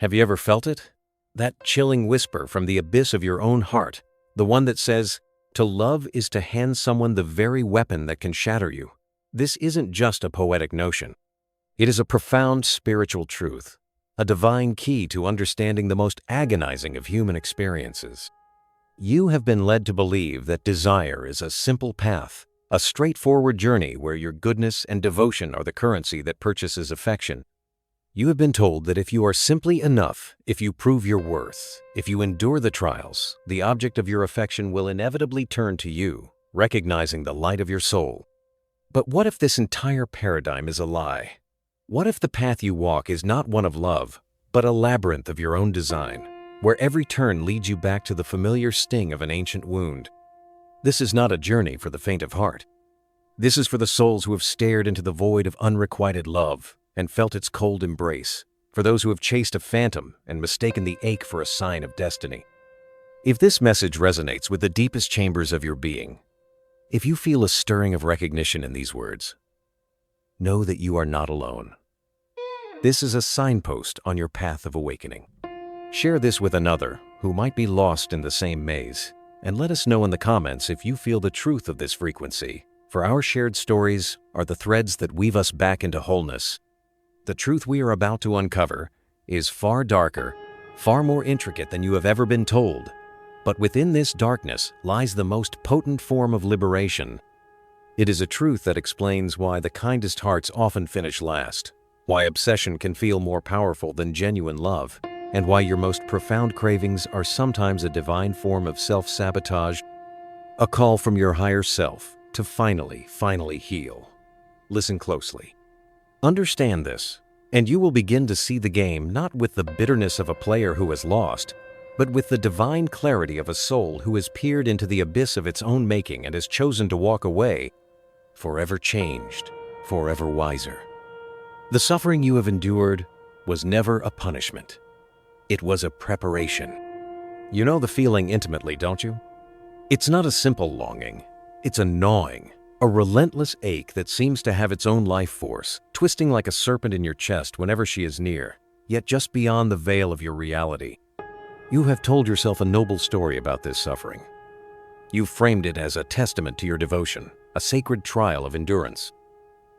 Have you ever felt it? That chilling whisper from the abyss of your own heart, the one that says, to love is to hand someone the very weapon that can shatter you. This isn't just a poetic notion. It is a profound spiritual truth, a divine key to understanding the most agonizing of human experiences. You have been led to believe that desire is a simple path, a straightforward journey where your goodness and devotion are the currency that purchases affection. You have been told that if you are simply enough, if you prove your worth, if you endure the trials, the object of your affection will inevitably turn to you, recognizing the light of your soul. But what if this entire paradigm is a lie? What if the path you walk is not one of love, but a labyrinth of your own design, where every turn leads you back to the familiar sting of an ancient wound? This is not a journey for the faint of heart. This is for the souls who have stared into the void of unrequited love and felt its cold embrace, for those who have chased a phantom and mistaken the ache for a sign of destiny. If this message resonates with the deepest chambers of your being, if you feel a stirring of recognition in these words, know that you are not alone. This is a signpost on your path of awakening. Share this with another who might be lost in the same maze, and let us know in the comments if you feel the truth of this frequency, for our shared stories are the threads that weave us back into wholeness. The truth we are about to uncover is far darker, far more intricate than you have ever been told. But within this darkness lies the most potent form of liberation. It is a truth that explains why the kindest hearts often finish last, why obsession can feel more powerful than genuine love, and why your most profound cravings are sometimes a divine form of self-sabotage, a call from your higher self to finally heal. Listen closely. Understand this, and you will begin to see the game not with the bitterness of a player who has lost, but with the divine clarity of a soul who has peered into the abyss of its own making and has chosen to walk away, forever changed, forever wiser. The suffering you have endured was never a punishment. It was a preparation. You know the feeling intimately, don't you? It's not a simple longing. It's a gnawing, a relentless ache that seems to have its own life force, twisting like a serpent in your chest whenever she is near, yet just beyond the veil of your reality. You have told yourself a noble story about this suffering. You've framed it as a testament to your devotion, a sacred trial of endurance.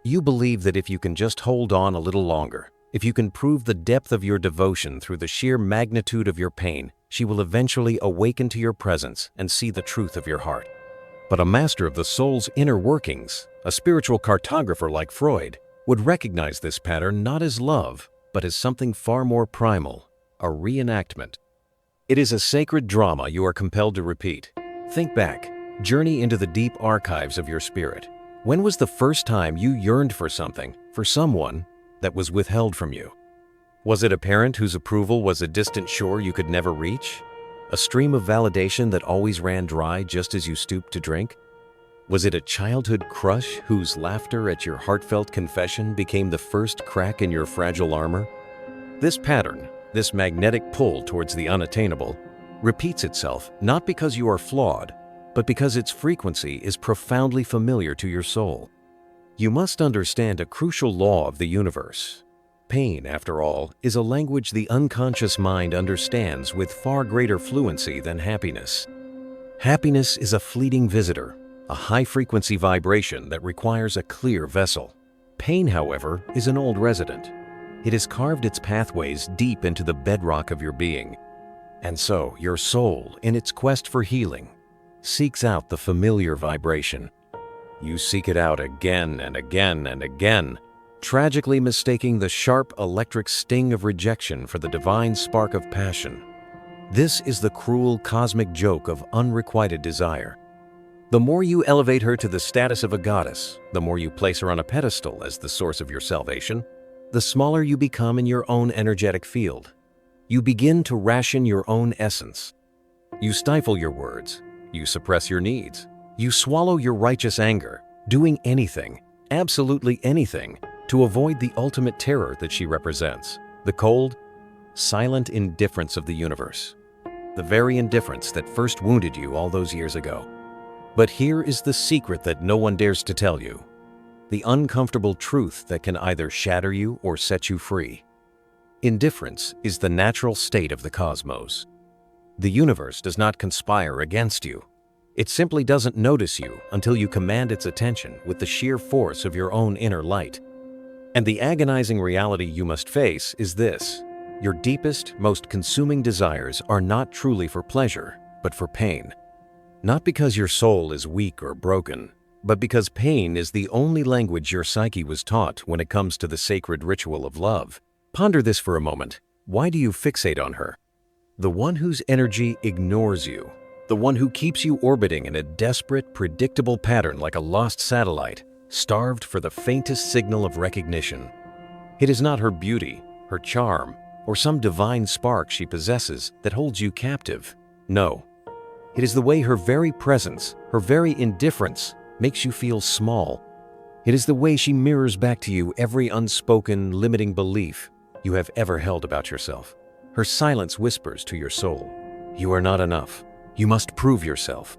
You believe that if you can just hold on a little longer, if you can prove the depth of your devotion through the sheer magnitude of your pain, she will eventually awaken to your presence and see the truth of your heart. But a master of the soul's inner workings, a spiritual cartographer like Freud, would recognize this pattern not as love, but as something far more primal, a reenactment. It is a sacred drama you are compelled to repeat. Think back, journey into the deep archives of your spirit. When was the first time you yearned for something, for someone, that was withheld from you? Was it a parent whose approval was a distant shore you could never reach? A stream of validation that always ran dry just as you stooped to drink? Was it a childhood crush whose laughter at your heartfelt confession became the first crack in your fragile armor? This pattern, this magnetic pull towards the unattainable, repeats itself not because you are flawed, but because its frequency is profoundly familiar to your soul. You must understand a crucial law of the universe. Pain, after all, is a language the unconscious mind understands with far greater fluency than happiness. Happiness is a fleeting visitor, a high-frequency vibration that requires a clear vessel. Pain, however, is an old resident. It has carved its pathways deep into the bedrock of your being. And so, your soul, in its quest for healing, seeks out the familiar vibration. You seek it out again and again and again, tragically mistaking the sharp electric sting of rejection for the divine spark of passion. This is the cruel cosmic joke of unrequited desire. The more you elevate her to the status of a goddess, the more you place her on a pedestal as the source of your salvation, the smaller you become in your own energetic field. You begin to ration your own essence. You stifle your words. You suppress your needs. You swallow your righteous anger, doing anything, absolutely anything, to avoid the ultimate terror that she represents, the cold, silent indifference of the universe, the very indifference that first wounded you all those years ago. But here is the secret that no one dares to tell you, the uncomfortable truth that can either shatter you or set you free. Indifference is the natural state of the cosmos. The universe does not conspire against you. It simply doesn't notice you until you command its attention with the sheer force of your own inner light. And the agonizing reality you must face is this: your deepest, most consuming desires are not truly for pleasure, but for pain. Not because your soul is weak or broken, but because pain is the only language your psyche was taught when it comes to the sacred ritual of love. Ponder this for a moment. Why do you fixate on her? The one whose energy ignores you. The one who keeps you orbiting in a desperate, predictable pattern like a lost satellite, starved for the faintest signal of recognition. It is not her beauty, her charm, or some divine spark she possesses that holds you captive. No. It is the way her very presence, her very indifference, makes you feel small. It is the way she mirrors back to you every unspoken, limiting belief you have ever held about yourself. Her silence whispers to your soul, "You are not enough. You must prove yourself."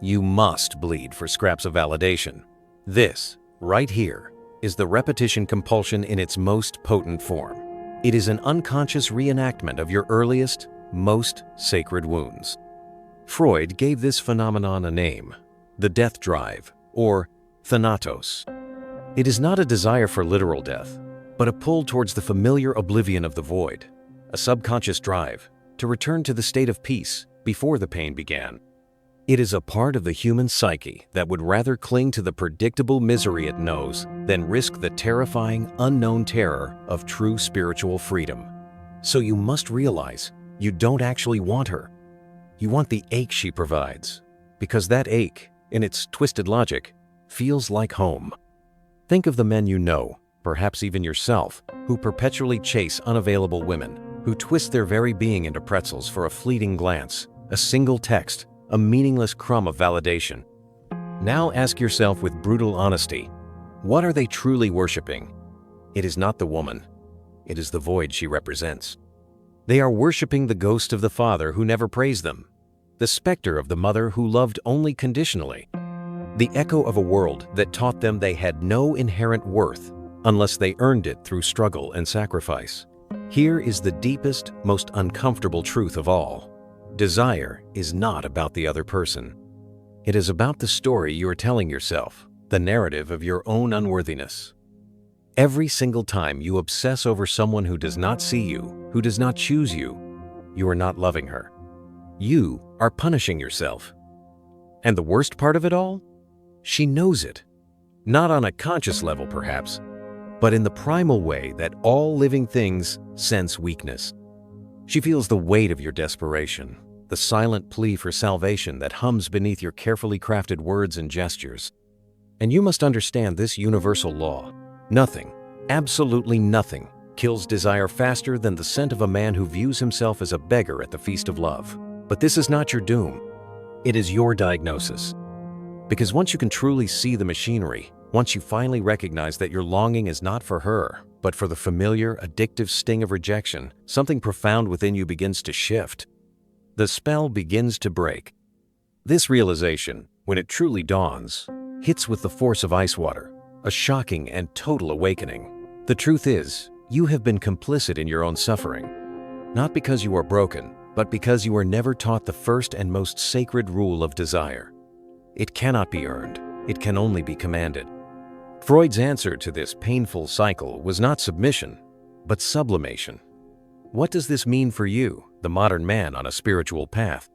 You must bleed for scraps of validation. This, right here, is the repetition compulsion in its most potent form. It is an unconscious reenactment of your earliest, most sacred wounds. Freud gave this phenomenon a name: the death drive, or thanatos. It is not a desire for literal death, but a pull towards the familiar oblivion of the void, a subconscious drive to return to the state of peace before the pain began. It is a part of the human psyche that would rather cling to the predictable misery it knows than risk the terrifying, unknown terror of true spiritual freedom. So you must realize you don't actually want her. You want the ache she provides, because that ache, in its twisted logic, feels like home. Think of the men you know, perhaps even yourself, who perpetually chase unavailable women, who twist their very being into pretzels for a fleeting glance, a single text, a meaningless crumb of validation. Now ask yourself with brutal honesty, what are they truly worshiping? It is not the woman. It is the void she represents. They are worshiping the ghost of the father who never praised them, the specter of the mother who loved only conditionally, the echo of a world that taught them they had no inherent worth unless they earned it through struggle and sacrifice. Here is the deepest, most uncomfortable truth of all. Desire is not about the other person. It is about the story you are telling yourself, the narrative of your own unworthiness. Every single time you obsess over someone who does not see you, who does not choose you, you are not loving her. You are punishing yourself. And the worst part of it all? She knows it. Not on a conscious level, perhaps, but in the primal way that all living things sense weakness. She feels the weight of your desperation, the silent plea for salvation that hums beneath your carefully crafted words and gestures. And you must understand this universal law. Nothing, absolutely nothing, kills desire faster than the scent of a man who views himself as a beggar at the feast of love. But this is not your doom. It is your diagnosis. Because once you can truly see the machinery, once you finally recognize that your longing is not for her, but for the familiar, addictive sting of rejection, something profound within you begins to shift. The spell begins to break. This realization, when it truly dawns, hits with the force of ice water, a shocking and total awakening. The truth is, you have been complicit in your own suffering, not because you are broken, but because you were never taught the first and most sacred rule of desire. It cannot be earned, it can only be commanded. Freud's answer to this painful cycle was not submission, but sublimation. What does this mean for you, the modern man on a spiritual path?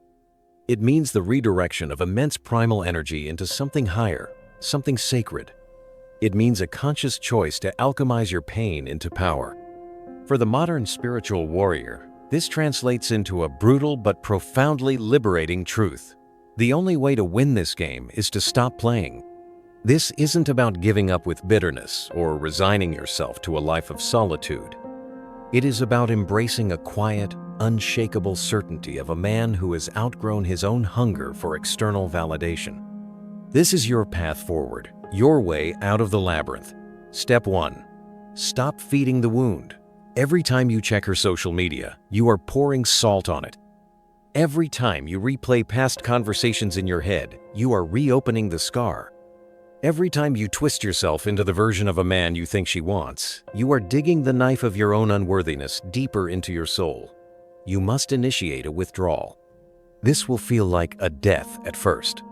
It means the redirection of immense primal energy into something higher, something sacred. It means a conscious choice to alchemize your pain into power. For the modern spiritual warrior, this translates into a brutal but profoundly liberating truth. The only way to win this game is to stop playing. This isn't about giving up with bitterness or resigning yourself to a life of solitude. It is about embracing a quiet, unshakable certainty of a man who has outgrown his own hunger for external validation. This is your path forward, your way out of the labyrinth. Step 1. Stop feeding the wound. Every time you check her social media, you are pouring salt on it. Every time you replay past conversations in your head, you are reopening the scar. Every time you twist yourself into the version of a man you think she wants, you are digging the knife of your own unworthiness deeper into your soul. You must initiate a withdrawal. This will feel like a death at first.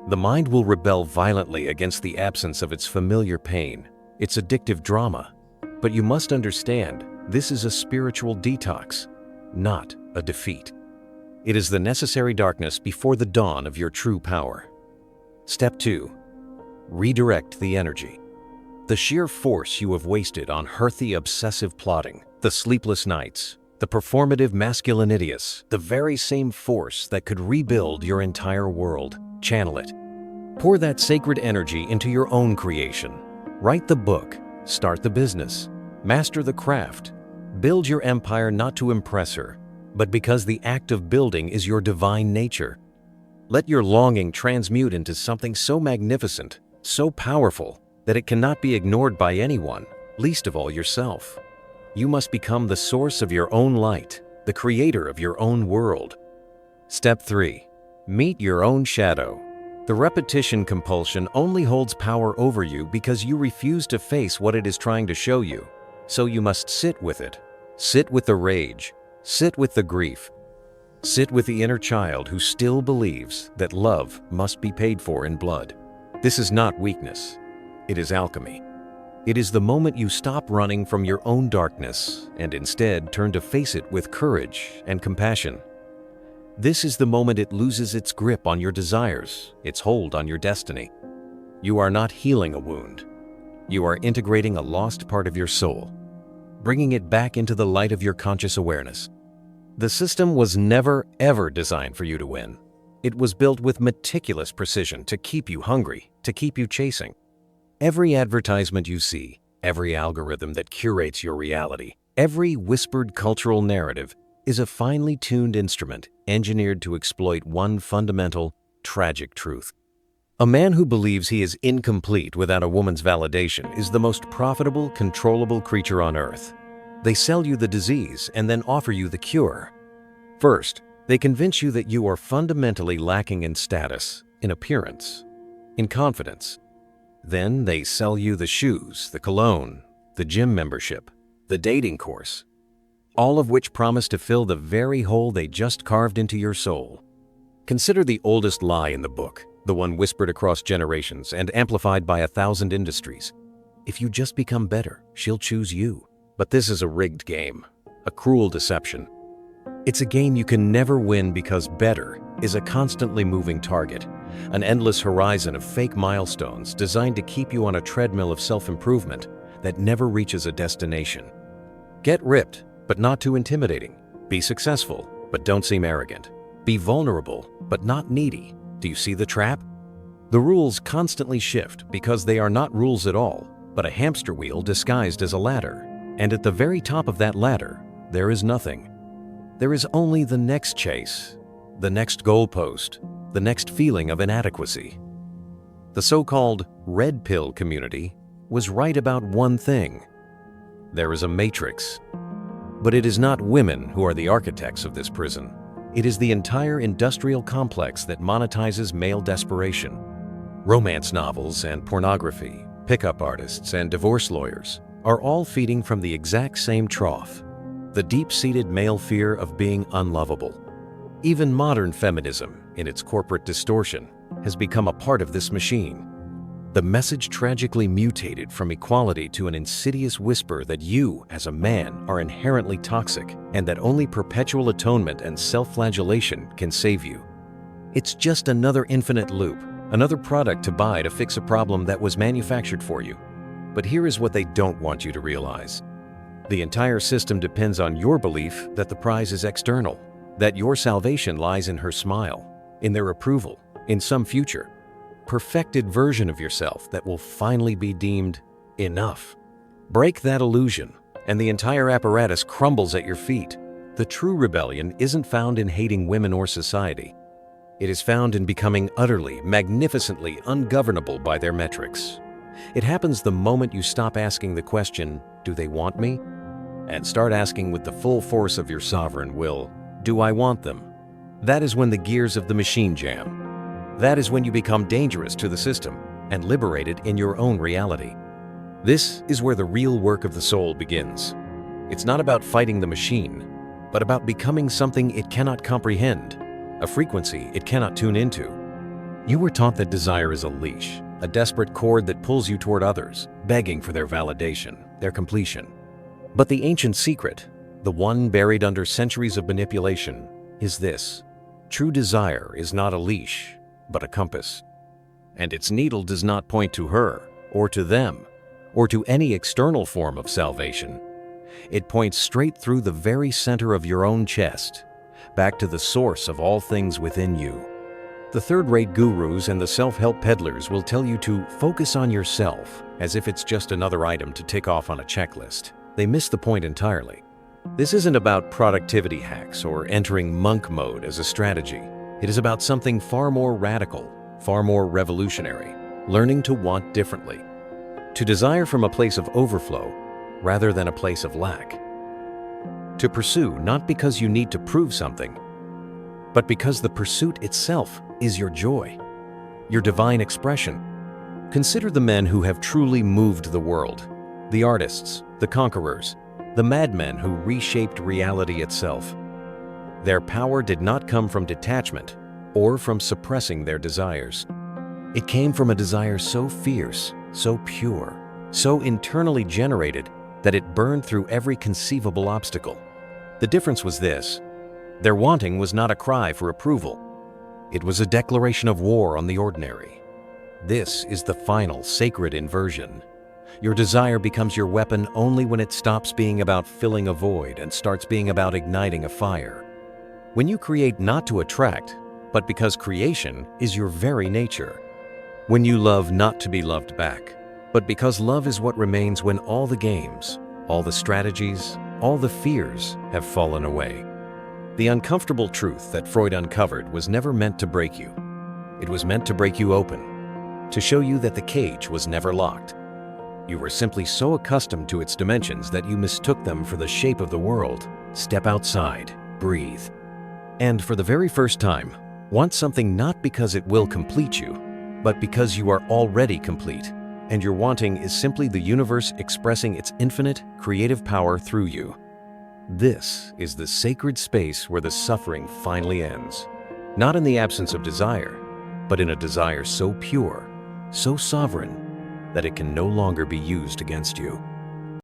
The mind will rebel violently against the absence of its familiar pain, its addictive drama. But you must understand, this is a spiritual detox, not a defeat. It is the necessary darkness before the dawn of your true power. Step 2. Redirect the energy. The sheer force you have wasted on earthy obsessive plotting, the sleepless nights, the performative masculinities, the very same force that could rebuild your entire world. Channel it. Pour that sacred energy into your own creation. Write the book, start the business, master the craft. Build your empire not to impress her, but because the act of building is your divine nature. Let your longing transmute into something so magnificent, so powerful, that it cannot be ignored by anyone, least of all yourself. You must become the source of your own light, the creator of your own world. Step 3. Meet your own shadow. The repetition compulsion only holds power over you because you refuse to face what it is trying to show you. So you must sit with it. Sit with the rage. Sit with the grief. Sit with the inner child who still believes that love must be paid for in blood. This is not weakness. It is alchemy. It is the moment you stop running from your own darkness and instead turn to face it with courage and compassion. This is the moment it loses its grip on your desires, its hold on your destiny. You are not healing a wound. You are integrating a lost part of your soul, bringing it back into the light of your conscious awareness. The system was never, ever designed for you to win. It was built with meticulous precision to keep you hungry, to keep you chasing. Every advertisement you see, every algorithm that curates your reality, every whispered cultural narrative is a finely tuned instrument engineered to exploit one fundamental, tragic truth. A man who believes he is incomplete without a woman's validation is the most profitable, controllable creature on earth. They sell you the disease and then offer you the cure. First, they convince you that you are fundamentally lacking in status, in appearance, in confidence. Then they sell you the shoes, the cologne, the gym membership, the dating course, all of which promise to fill the very hole they just carved into your soul. Consider the oldest lie in the book, the one whispered across generations and amplified by 1,000 industries. If you just become better, she'll choose you. But this is a rigged game, a cruel deception. It's a game you can never win because better is a constantly moving target, an endless horizon of fake milestones designed to keep you on a treadmill of self-improvement that never reaches a destination. Get ripped, but not too intimidating. Be successful, but don't seem arrogant. Be vulnerable, but not needy. Do you see the trap? The rules constantly shift because they are not rules at all, but a hamster wheel disguised as a ladder. And at the very top of that ladder, there is nothing. There is only the next chase, the next goalpost, the next feeling of inadequacy. The so-called red pill community was right about one thing. There is a matrix. But it is not women who are the architects of this prison. It is the entire industrial complex that monetizes male desperation. Romance novels and pornography, pickup artists and divorce lawyers are all feeding from the exact same trough, the deep-seated male fear of being unlovable. Even modern feminism, in its corporate distortion, has become a part of this machine. The message tragically mutated from equality to an insidious whisper that you, as a man, are inherently toxic and that only perpetual atonement and self-flagellation can save you. It's just another infinite loop, another product to buy to fix a problem that was manufactured for you. But here is what they don't want you to realize. The entire system depends on your belief that the prize is external, that your salvation lies in her smile, in their approval, in some future, perfected version of yourself that will finally be deemed enough. Break that illusion, and the entire apparatus crumbles at your feet. The true rebellion isn't found in hating women or society. It is found in becoming utterly, magnificently ungovernable by their metrics. It happens the moment you stop asking the question, "Do they want me?" and start asking with the full force of your sovereign will, "Do I want them?" That is when the gears of the machine jam. That is when you become dangerous to the system, and liberated in your own reality. This is where the real work of the soul begins. It's not about fighting the machine, but about becoming something it cannot comprehend, a frequency it cannot tune into. You were taught that desire is a leash, a desperate cord that pulls you toward others, begging for their validation, their completion. But the ancient secret, the one buried under centuries of manipulation, is this: true desire is not a leash, but a compass. And its needle does not point to her, or to them, or to any external form of salvation. It points straight through the very center of your own chest, back to the source of all things within you. The third-rate gurus and the self-help peddlers will tell you to focus on yourself as if it's just another item to tick off on a checklist. They miss the point entirely. This isn't about productivity hacks or entering monk mode as a strategy. It is about something far more radical, far more revolutionary: learning to want differently. To desire from a place of overflow rather than a place of lack. To pursue not because you need to prove something, but because the pursuit itself is your joy, your divine expression. Consider the men who have truly moved the world, the artists, the conquerors, the madmen who reshaped reality itself. Their power did not come from detachment or from suppressing their desires. It came from a desire so fierce, so pure, so internally generated that it burned through every conceivable obstacle. The difference was this: their wanting was not a cry for approval. It was a declaration of war on the ordinary. This is the final sacred inversion. Your desire becomes your weapon only when it stops being about filling a void and starts being about igniting a fire. When you create not to attract, but because creation is your very nature. When you love not to be loved back, but because love is what remains when all the games, all the strategies, all the fears have fallen away. The uncomfortable truth that Freud uncovered was never meant to break you. It was meant to break you open, to show you that the cage was never locked. You were simply so accustomed to its dimensions that you mistook them for the shape of the world. Step outside, breathe. And for the very first time, want something not because it will complete you, but because you are already complete, and your wanting is simply the universe expressing its infinite, creative power through you. This is the sacred space where the suffering finally ends. Not in the absence of desire, but in a desire so pure, so sovereign, that it can no longer be used against you.